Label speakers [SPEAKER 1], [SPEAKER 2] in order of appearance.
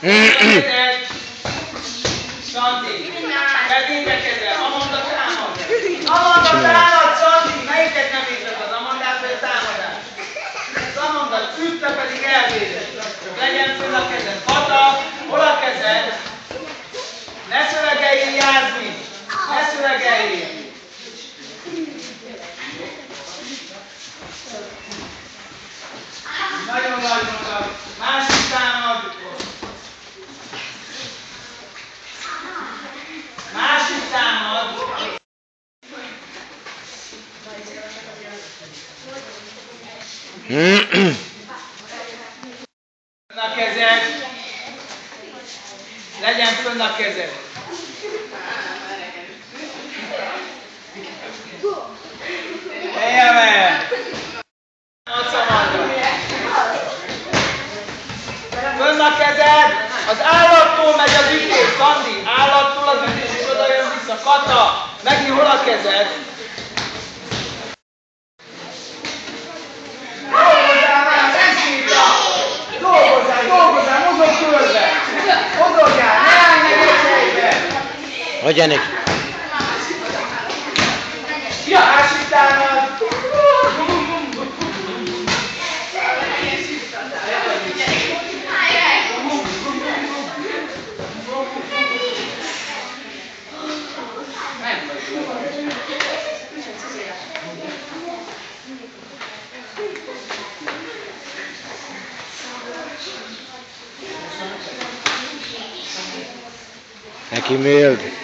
[SPEAKER 1] Santi, megint kezdve, Amanda támad. Amanda támad, Santi, melyiket nem érted, Amandát vagy a támadást? Amanda, ütte pedig elvédett. Legyen föl a kezed. Kata, hol a kezed? Ne szövegeljél, Jászmin! Ne szövegeljél! Nagyon nagy maga. Másik támad. Másik támad. Fönn a kezed. Legyen fönn a kezed. Helyemen! Fönn a kezed! Az állattól megy az ütés, Szandi! Állattól az ütés, és oda jön vissza. Kata! Megint hol a kezed? Dolgozzál már, nem szívta! Dolgozzál, mozog körbe! Mozogjál, ne állj meg egy helyben!
[SPEAKER 2] Hagyja neki!
[SPEAKER 1] Ja, másik támad!
[SPEAKER 2] Neki mild.